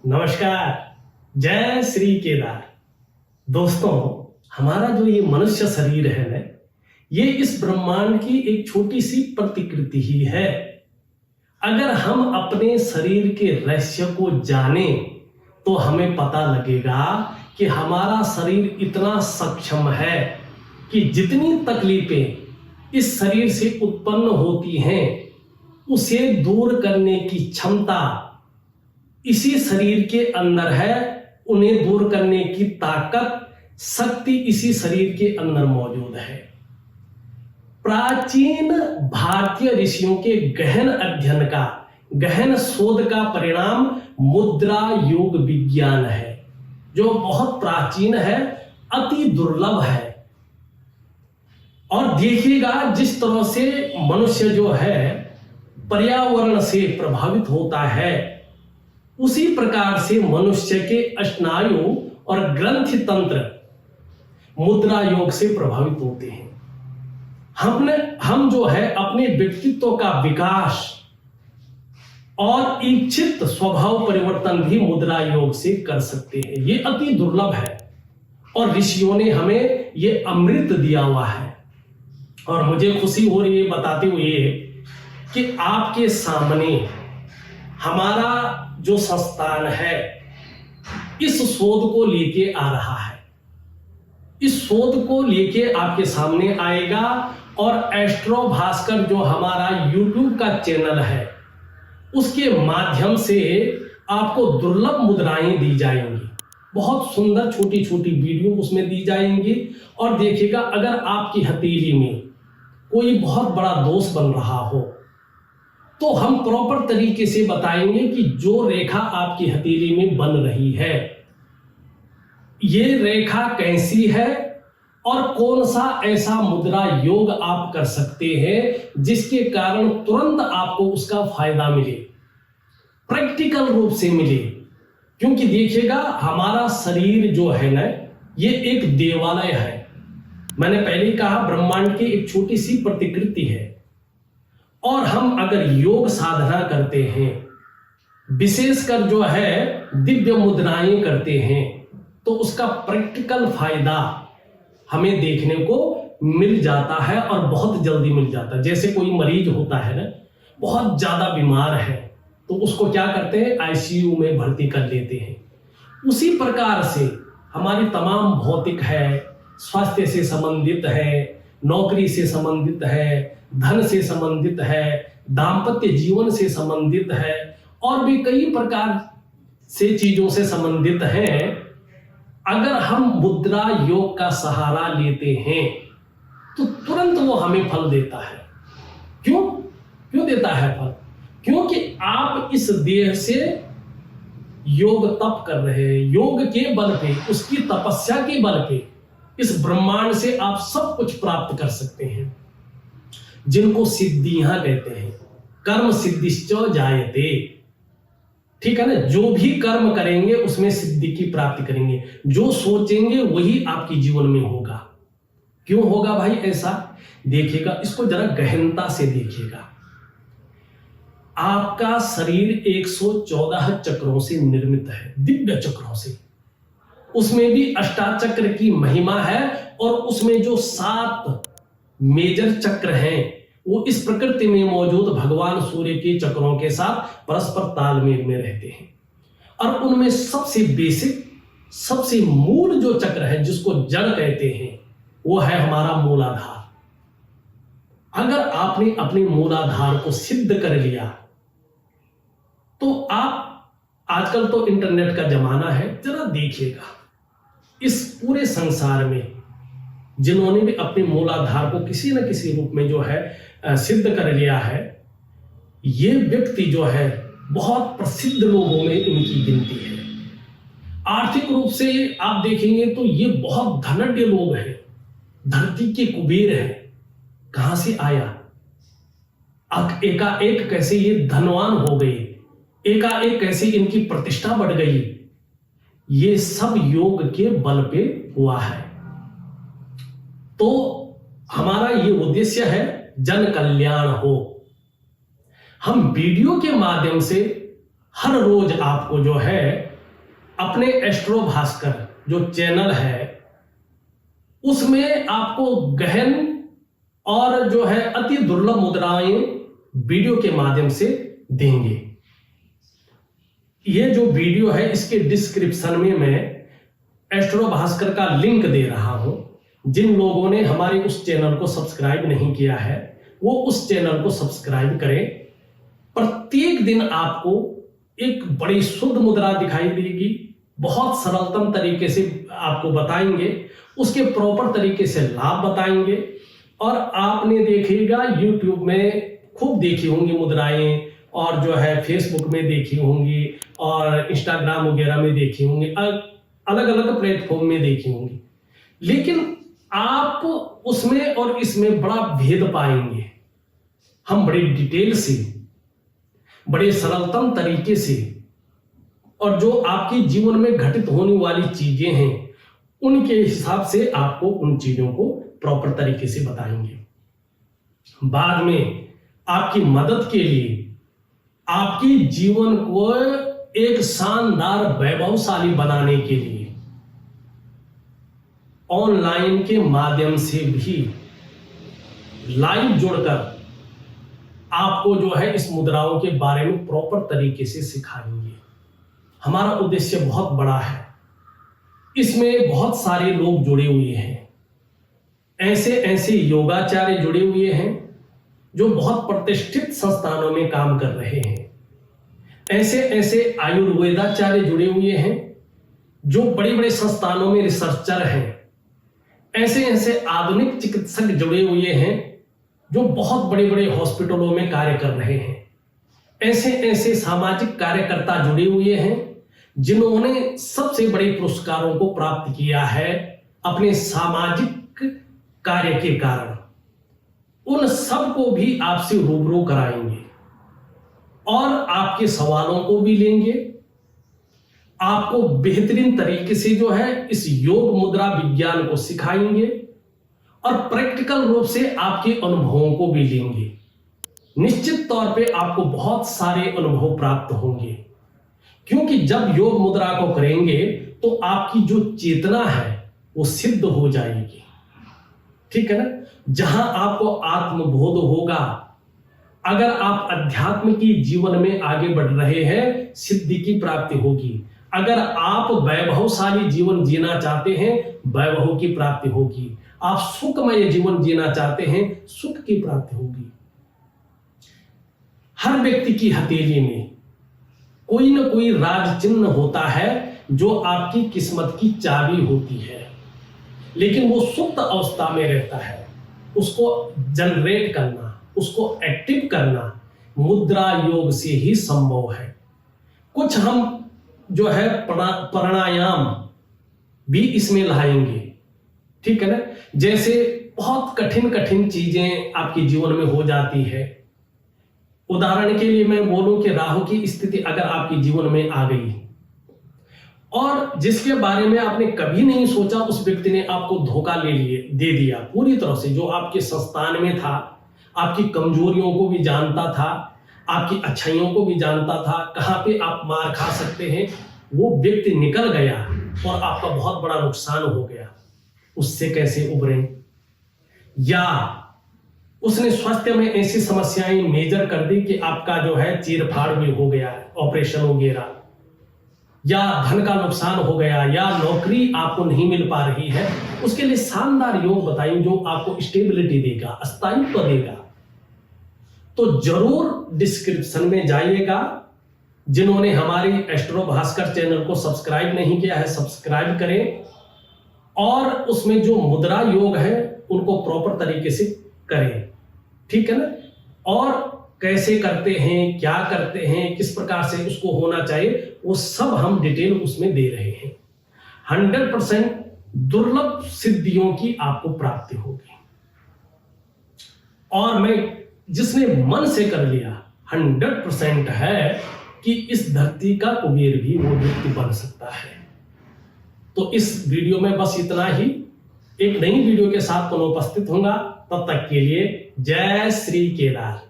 नमस्कार। जय श्री केदार। दोस्तों, हमारा जो ये मनुष्य शरीर है ना, ये इस ब्रह्मांड की एक छोटी सी प्रतिकृति ही है। अगर हम अपने शरीर के रहस्य को जाने तो हमें पता लगेगा कि हमारा शरीर इतना सक्षम है कि जितनी तकलीफें इस शरीर से उत्पन्न होती हैं उसे दूर करने की क्षमता इसी शरीर के अंदर है। उन्हें दूर करने की ताकत, शक्ति इसी शरीर के अंदर मौजूद है। प्राचीन भारतीय ऋषियों के गहन अध्ययन का, गहन शोध का परिणाम मुद्रा योग विज्ञान है, जो बहुत प्राचीन है, अति दुर्लभ है। और देखिएगा जिस तरह से मनुष्य जो है पर्यावरण से प्रभावित होता है, उसी प्रकार से मनुष्य के स्नायु और ग्रंथि तंत्र मुद्रा योग से प्रभावित होते हैं। हम जो है अपने व्यक्तित्व का विकास और इच्छित स्वभाव परिवर्तन भी मुद्रा योग से कर सकते हैं। ये अति दुर्लभ है और ऋषियों ने हमें ये अमृत दिया हुआ है। और मुझे खुशी हो रही है बताते हुए कि आपके सामने हमारा जो संस्थान है इस शोध को लेके आ रहा है। इस शोध को लेके आपके सामने आएगा और एस्ट्रो भास्कर जो हमारा यूट्यूब का चैनल है उसके माध्यम से आपको दुर्लभ मुद्राएं दी जाएंगी। बहुत सुंदर छोटी छोटी वीडियो उसमें दी जाएंगी। और देखिएगा अगर आपकी हथेली में कोई बहुत बड़ा दोष बन रहा हो तो हम प्रॉपर तरीके से बताएंगे कि जो रेखा आपकी हथेली में बन रही है ये रेखा कैसी है और कौन सा ऐसा मुद्रा योग आप कर सकते हैं जिसके कारण तुरंत आपको उसका फायदा मिले, प्रैक्टिकल रूप से मिले। क्योंकि देखिएगा हमारा शरीर जो है ना, ये एक देवालय है। मैंने पहले ही कहा ब्रह्मांड की एक छोटी सी प्रतिकृति है। और हम अगर योग साधना करते हैं, विशेषकर जो है दिव्य मुद्राएं करते हैं, तो उसका प्रैक्टिकल फायदा हमें देखने को मिल जाता है और बहुत जल्दी मिल जाता है। जैसे कोई मरीज होता है ना, बहुत ज्यादा बीमार है, तो उसको क्या करते हैं, आईसीयू में भर्ती कर लेते हैं। उसी प्रकार से हमारी तमाम भौतिक है, स्वास्थ्य से संबंधित है, नौकरी से संबंधित है, धन से संबंधित है, दाम्पत्य जीवन से संबंधित है और भी कई प्रकार से चीजों से संबंधित है। अगर हम मुद्रा योग का सहारा लेते हैं तो तुरंत वो हमें फल देता है। क्यों देता है फल? क्योंकि आप इस देह से योग तप कर रहे हैं। योग के बल पे, उसकी तपस्या के बल पे इस ब्रह्मांड से आप सब कुछ प्राप्त कर सकते हैं, जिनको सिद्धियां कहते हैं। कर्म सिद्धिश्च जायते, ठीक है ना। जो भी कर्म करेंगे उसमें सिद्धि की प्राप्ति करेंगे। जो सोचेंगे वही आपके जीवन में होगा। क्यों होगा भाई ऐसा? देखिएगा, इसको जरा गहनता से देखिएगा। आपका शरीर 114 चक्रों से निर्मित है, दिव्य चक्रों से। उसमें भी अष्टाचक्र की महिमा है और उसमें जो 7 मेजर चक्र हैं वो इस प्रकृति में मौजूद भगवान सूर्य के चक्रों के साथ परस्पर तालमेल में रहते हैं। और उनमें सबसे बेसिक, सबसे मूल जो चक्र है, जिसको जड़ कहते हैं, वो है हमारा मूलाधार। अगर आपने अपने मूलाधार को सिद्ध कर लिया तो आप, आजकल तो इंटरनेट का जमाना है, जरा देखिएगा इस पूरे संसार में जिन्होंने भी अपने मूलाधार को किसी न किसी रूप में जो है सिद्ध कर लिया है, ये व्यक्ति जो है बहुत प्रसिद्ध लोगों में इनकी गिनती है। आर्थिक रूप से आप देखेंगे तो ये बहुत धनाढ्य लोग हैं, धरती के कुबेर हैं। कहां से आया? एकाएक कैसे ये धनवान हो गए, एकाएक कैसे इनकी प्रतिष्ठा बढ़ गई? ये सब योग के बल पे हुआ है। तो हमारा ये उद्देश्य है जन कल्याण हो। हम वीडियो के माध्यम से हर रोज आपको जो है अपने एस्ट्रो भास्कर जो चैनल है उसमें आपको गहन और जो है अति दुर्लभ मुद्राएं वीडियो के माध्यम से देंगे। ये जो वीडियो है इसके डिस्क्रिप्शन में मैं एस्ट्रो भास्कर का लिंक दे रहा हूं। जिन लोगों ने हमारे उस चैनल को सब्सक्राइब नहीं किया है वो उस चैनल को सब्सक्राइब करें। प्रत्येक दिन आपको एक बड़ी शुद्ध मुद्रा दिखाई देगी, बहुत सरलतम तरीके से आपको बताएंगे, उसके प्रॉपर तरीके से लाभ बताएंगे। और आपने देखिएगा YouTube में खूब देखी होंगी मुद्राएं, और जो है फेसबुक में देखी होंगी, और इंस्टाग्राम वगैरह में देखी होंगी, अलग अलग प्लेटफॉर्म में देखी होंगी, लेकिन आप उसमें और इसमें बड़ा भेद पाएंगे। हम बड़ी डिटेल से, बड़े सरलतम तरीके से, और जो आपके जीवन में घटित होने वाली चीजें हैं उनके हिसाब से आपको उन चीजों को प्रॉपर तरीके से बताएंगे। बाद में आपकी मदद के लिए, आपके जीवन को एक शानदार वैभवशाली बनाने के लिए ऑनलाइन के माध्यम से भी लाइव जुड़कर आपको जो है इस मुद्राओं के बारे में प्रॉपर तरीके से सिखाएंगे। हमारा उद्देश्य बहुत बड़ा है, इसमें बहुत सारे लोग जुड़े हुए हैं। ऐसे ऐसे योगाचार्य जुड़े हुए हैं जो बहुत प्रतिष्ठित संस्थानों में काम कर रहे हैं। ऐसे ऐसे आयुर्वेदाचार्य जुड़े हुए हैं जो बड़े बड़े संस्थानों में रिसर्चर हैं। ऐसे ऐसे आधुनिक चिकित्सक जुड़े हुए हैं जो बहुत बड़े बड़े हॉस्पिटलों में कार्य कर रहे हैं। ऐसे ऐसे सामाजिक कार्यकर्ता जुड़े हुए हैं जिन्होंने सबसे बड़े पुरस्कारों को प्राप्त किया है अपने सामाजिक कार्य के कारण। उन सब को भी आपसे रूबरू कराएंगे और आपके सवालों को भी लेंगे। आपको बेहतरीन तरीके से जो है इस योग मुद्रा विज्ञान को सिखाएंगे और प्रैक्टिकल रूप से आपके अनुभवों को भी लेंगे। निश्चित तौर पे आपको बहुत सारे अनुभव प्राप्त होंगे, क्योंकि जब योग मुद्रा को करेंगे तो आपकी जो चेतना है वो सिद्ध हो जाएगी। ठीक है ना? जहां आपको आत्मबोध होगा, अगर आप अध्यात्म की जीवन में आगे बढ़ रहे हैं, सिद्धि की प्राप्ति होगी। अगर आप वैभवशाली जीवन जीना चाहते हैं, वैभव की प्राप्ति होगी। आप सुखमय जीवन जीना चाहते हैं, सुख की प्राप्ति होगी। हर व्यक्ति की हथेली में कोई ना कोई राज चिन्ह होता है जो आपकी किस्मत की चाबी होती है, लेकिन वो सुप्त अवस्था में रहता है। उसको जनरेट करना, उसको एक्टिव करना मुद्रा योग से ही संभव है। कुछ हम जो है प्राणायाम भी इसमें लाएंगे। ठीक है ना? जैसे बहुत कठिन कठिन चीजें आपके जीवन में हो जाती है। उदाहरण के लिए मैं बोलूं कि राहु की स्थिति अगर आपके जीवन में आ गई और जिसके बारे में आपने कभी नहीं सोचा, उस व्यक्ति ने आपको धोखा दे दिया पूरी तरह से, जो आपके संस्थान में था, आपकी कमजोरियों को भी जानता था, आपकी अच्छाइयों को भी जानता था, कहां पे आप मार खा सकते हैं, वो व्यक्ति निकल गया और आपका बहुत बड़ा नुकसान हो गया। उससे कैसे उबरें? या उसने स्वास्थ्य में ऐसी समस्याएं मेजर कर दी कि आपका जो है चीरफाड़ भी हो गया, ऑपरेशन वगैरह, या धन का नुकसान हो गया, या नौकरी आपको नहीं मिल पा रही है, उसके लिए शानदार योग बताइए जो आपको स्टेबिलिटी देगा, स्थायित्व देगा। तो जरूर डिस्क्रिप्शन में जाइएगा। जिन्होंने हमारी एस्ट्रो भास्कर चैनल को सब्सक्राइब नहीं किया है, सब्सक्राइब करें और उसमें जो मुद्रा योग है उनको प्रॉपर तरीके से करें। ठीक है ना? और कैसे करते हैं, क्या करते हैं, किस प्रकार से उसको होना चाहिए, वो सब हम डिटेल उसमें दे रहे हैं। 100% दुर्लभ सिद्धियों की आपको प्राप्ति होगी। और मैं जिसने मन से कर लिया 100% है कि इस धरती का कुबेर भी वो व्यक्ति बन सकता है। तो इस वीडियो में बस इतना ही। एक नई वीडियो के साथ पुनः उपस्थित होगा। तब तक के लिए जय श्री केदार।